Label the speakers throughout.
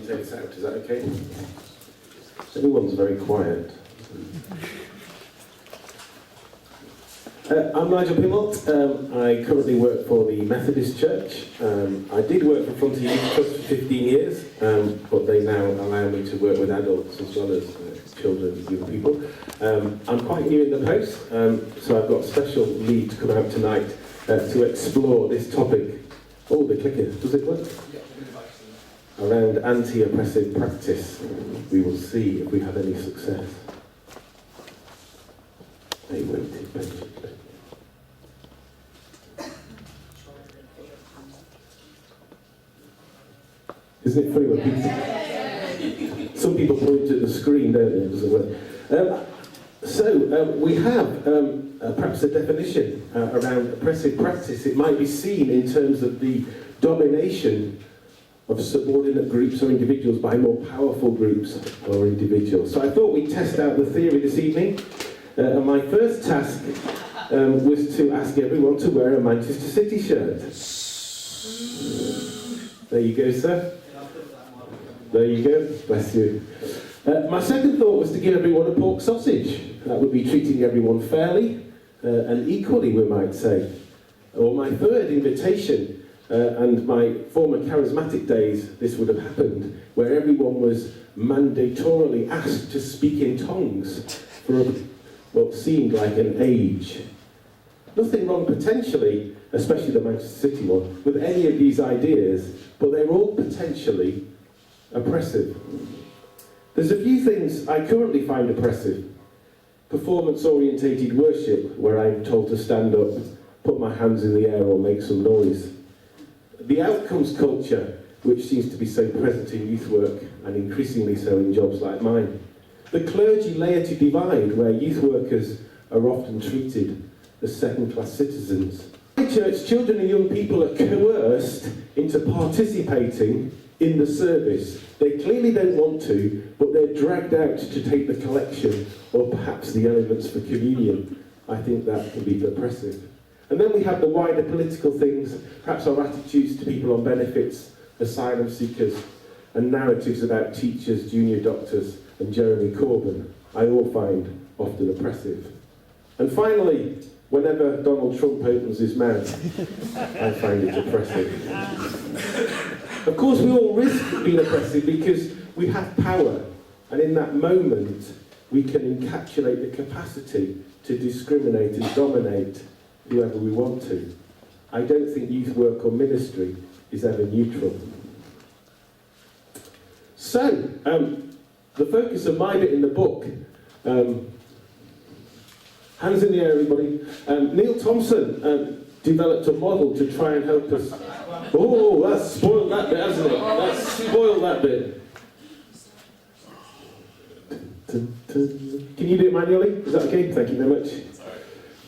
Speaker 1: me take this out, is that okay? Everyone's very quiet. I'm Nigel Pimmolt. I currently work for the Methodist Church. I did work for Frontier Youth Trust for 15 years, but they now allow me to work with adults as well as children and young people. I'm quite new in the post, so I've got special leave to come out tonight to explore this topic. Oh, the clicker, does it work? Around anti-oppressive practice. We will see if we have any success. They waited patiently. Isn't it funny when people... Some people point to the screen, don't they? It doesn't work. So we have perhaps a definition around oppressive practice. It might be seen in terms of the domination of subordinate groups or individuals by more powerful groups or individuals. So I thought we'd test out the theory this evening. And my first task was to ask everyone to wear a Manchester City shirt. There you go, sir. There you go. Bless you. My second thought was to give everyone a pork sausage. That would be treating everyone fairly and equally, we might say. Or my third invitation, and my former charismatic days, this would have happened, where everyone was mandatorily asked to speak in tongues for what seemed like an age. Nothing wrong potentially, especially the Manchester City one, with any of these ideas, but they're all potentially oppressive. There's a few things I currently find oppressive. Performance-orientated worship, where I'm told to stand up, put my hands in the air or make some noise. The outcomes culture, which seems to be so present in youth work and increasingly so in jobs like mine. The clergy-laity divide, where youth workers are often treated as second-class citizens. In church, children and young people are coerced into participating in the service. They clearly don't want to, but they're dragged out to take the collection or perhaps the elements for communion. I think that can be oppressive. And then we have the wider political things, perhaps our attitudes to people on benefits, asylum seekers, and narratives about teachers, junior doctors, and Jeremy Corbyn, I all find often oppressive. And finally, whenever Donald Trump opens his mouth, I find it oppressive. Of course, we all risk being oppressive because we have power, and in that moment, we can encapsulate the capacity to discriminate and dominate whoever we want to. I don't think youth work or ministry is ever neutral. So, the focus of my bit in the book, hands in the air everybody, Neil Thompson developed a model to try and help us. Oh, that's spoiled that bit, hasn't it? That's spoiled that bit. Can you do it manually? Is that okay? Thank you very much.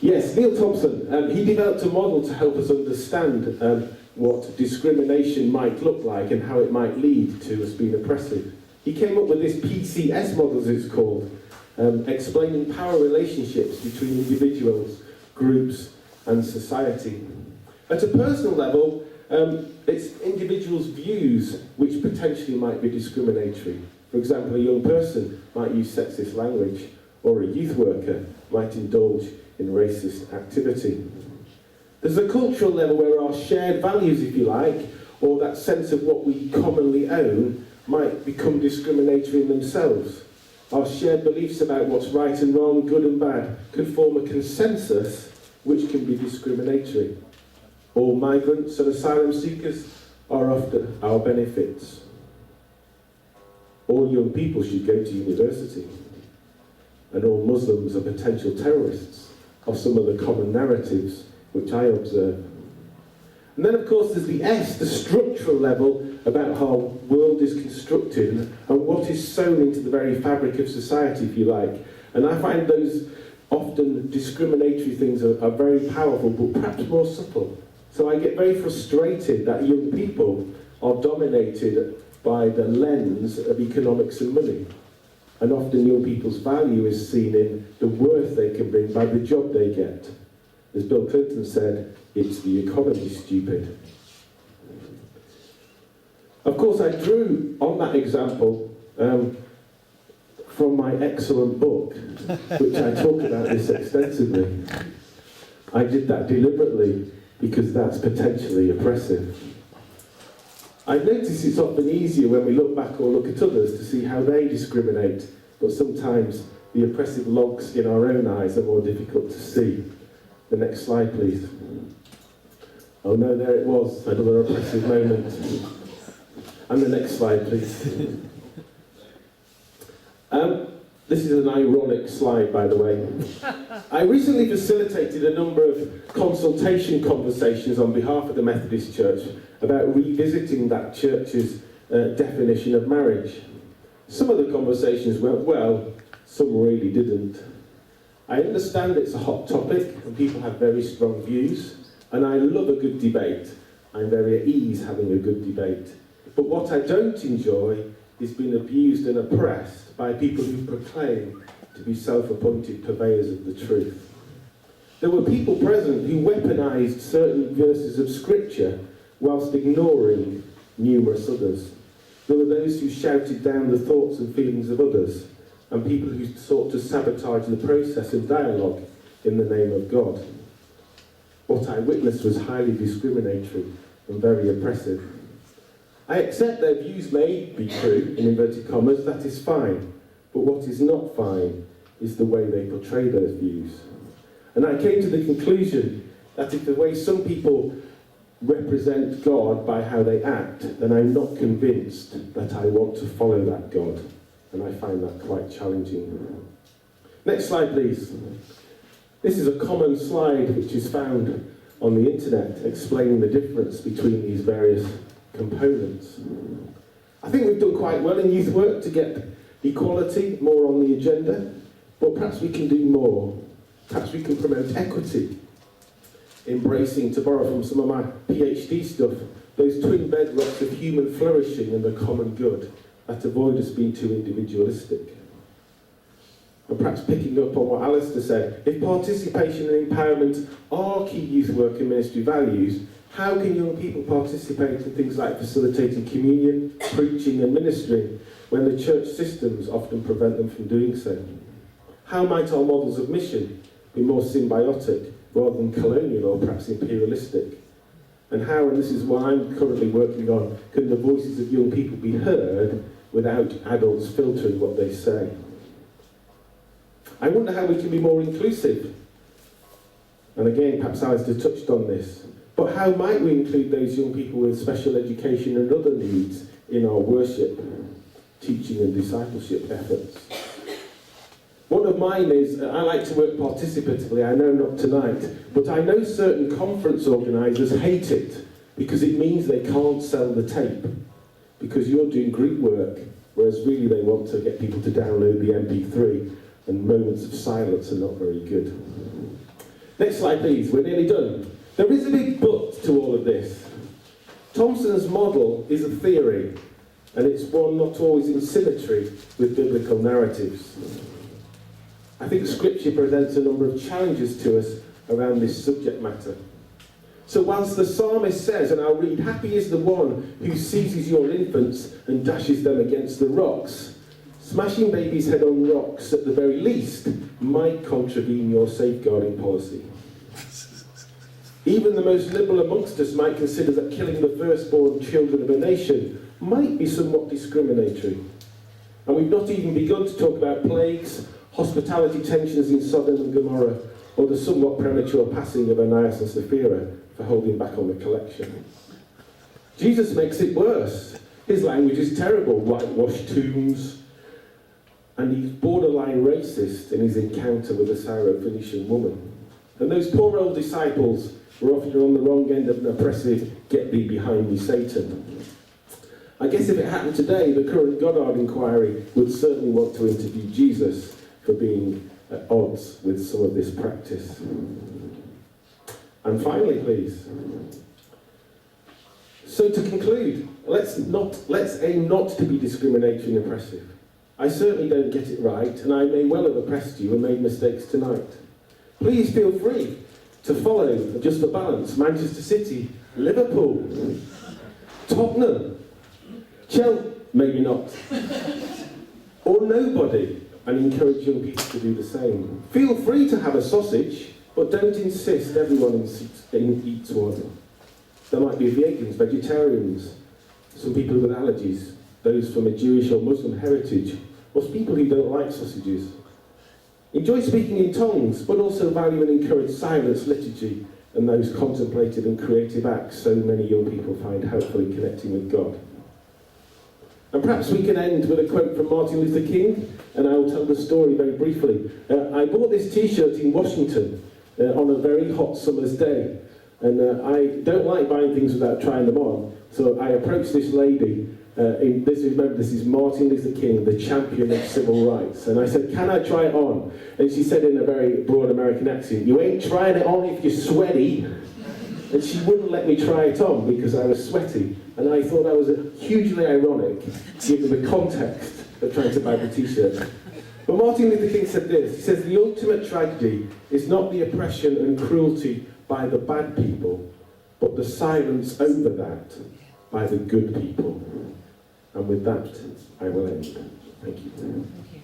Speaker 1: Yes, Neil Thompson, he developed a model to help us understand what discrimination might look like and how it might lead to us being oppressive. He came up with this PCS model, as it's called, explaining power relationships between individuals, groups, and society. At a personal level, it's individuals' views which potentially might be discriminatory. For example, a young person might use sexist language, or a youth worker might indulge in racist activity. There's a cultural level where our shared values, if you like, or that sense of what we commonly own, might become discriminatory in themselves. Our shared beliefs about what's right and wrong, good and bad, can form a consensus which can be discriminatory. All migrants and asylum seekers are after our benefits. All young people should go to university. And all Muslims are potential terrorists are some of the common narratives which I observe. And then, of course, there's the S, the structural level, about how the world is constructed and what is sewn into the very fabric of society, if you like. And I find those often discriminatory things are very powerful, but perhaps more subtle. So I get very frustrated that young people are dominated by the lens of economics and money. And often young people's value is seen in the worth they can bring by the job they get. As Bill Clinton said, it's the economy, stupid. Of course, I drew on that example from my excellent book, which I talk about this extensively. I did that deliberately because that's potentially oppressive. I've noticed it's often easier when we look back or look at others to see how they discriminate, but sometimes the oppressive logs in our own eyes are more difficult to see. The next slide, please. Oh no, there it was, another oppressive moment. And the next slide, please. This is an ironic slide, by the way. I recently facilitated a number of consultation conversations on behalf of the Methodist Church about revisiting that church's definition of marriage. Some of the conversations went well, some really didn't. I understand it's a hot topic and people have very strong views, and I love a good debate. I'm very at ease having a good debate. But what I don't enjoy is being abused and oppressed by people who proclaim to be self-appointed purveyors of the truth. There were people present who weaponised certain verses of Scripture whilst ignoring numerous others. There were those who shouted down the thoughts and feelings of others, and people who sought to sabotage the process of dialogue in the name of God. What I witnessed was highly discriminatory and very oppressive. I accept their views may be true, in inverted commas, that is fine. But what is not fine is the way they portray those views. And I came to the conclusion that if the way some people represent God by how they act, then I'm not convinced that I want to follow that God. And I find that quite challenging. Next slide, please. This is a common slide which is found on the internet explaining the difference between these various components. I think we've done quite well in youth work to get equality more on the agenda, but perhaps we can do more. Perhaps we can promote equity, embracing, to borrow from some of my PhD stuff, those twin bedrocks of human flourishing and the common good that avoid us being too individualistic. And perhaps picking up on what Alistair said, if participation and empowerment are key youth work and ministry values, how can young people participate in things like facilitating communion, preaching and ministering when the church systems often prevent them from doing so? How might our models of mission be more symbiotic rather than colonial or perhaps imperialistic? And how, and this is what I'm currently working on, can the voices of young people be heard without adults filtering what they say? I wonder how we can be more inclusive. And again, perhaps Alistair touched on this. But how might we include those young people with special education and other needs in our worship, teaching and discipleship efforts? One of mine is, I like to work participatively, I know not tonight, but I know certain conference organisers hate it because it means they can't sell the tape, because you're doing Greek work, whereas really they want to get people to download the MP3, and moments of silence are not very good. Next slide, please. We're nearly done. There is a big but to all of this. Thompson's model is a theory, and it's one not always in symmetry with biblical narratives. I think Scripture presents a number of challenges to us around this subject matter. So whilst the psalmist says, and I'll read, "Happy is the one who seizes your infants and dashes them against the rocks," smashing babies' head on rocks, at the very least, might contravene your safeguarding policy. Even the most liberal amongst us might consider that killing the firstborn children of a nation might be somewhat discriminatory. And we've not even begun to talk about plagues, hospitality tensions in Sodom and Gomorrah, or the somewhat premature passing of Ananias and Sapphira for holding back on the collection. Jesus makes it worse. His language is terrible, whitewashed tombs, and he's borderline racist in his encounter with the Syrophoenician woman. And those poor old disciples were often on the wrong end of an oppressive, "get thee behind me, Satan." I guess if it happened today, the current Goddard inquiry would certainly want to interview Jesus for being at odds with some of this practice. And finally, please. So to conclude, let's aim not to be discriminatory and oppressive. I certainly don't get it right, and I may well have oppressed you and made mistakes tonight. Please feel free to follow Just for Balance, Manchester City, Liverpool, Tottenham, Chell, maybe not. Or nobody, and encourage young people to do the same. Feel free to have a sausage, but don't insist everyone eats one. There might be vegans, vegetarians, some people with allergies, those from a Jewish or Muslim heritage, or people who don't like sausages. Enjoy speaking in tongues, but also value and encourage silence, liturgy, and those contemplative and creative acts so many young people find helpful in connecting with God. And perhaps we can end with a quote from Martin Luther King, and I'll tell the story very briefly. I bought this t-shirt in Washington on a very hot summer's day, and I don't like buying things without trying them on, so I approached this lady. This is Martin Luther King, the champion of civil rights. And I said, can I try it on? And she said in a very broad American accent, you ain't trying it on if you're sweaty. And she wouldn't let me try it on because I was sweaty. And I thought that was hugely ironic, given the context of trying to buy the t-shirt. But Martin Luther King said this, he says, the ultimate tragedy is not the oppression and cruelty by the bad people, but the silence over that by the good people. And with that, I will end. Thank you.
Speaker 2: Thank you.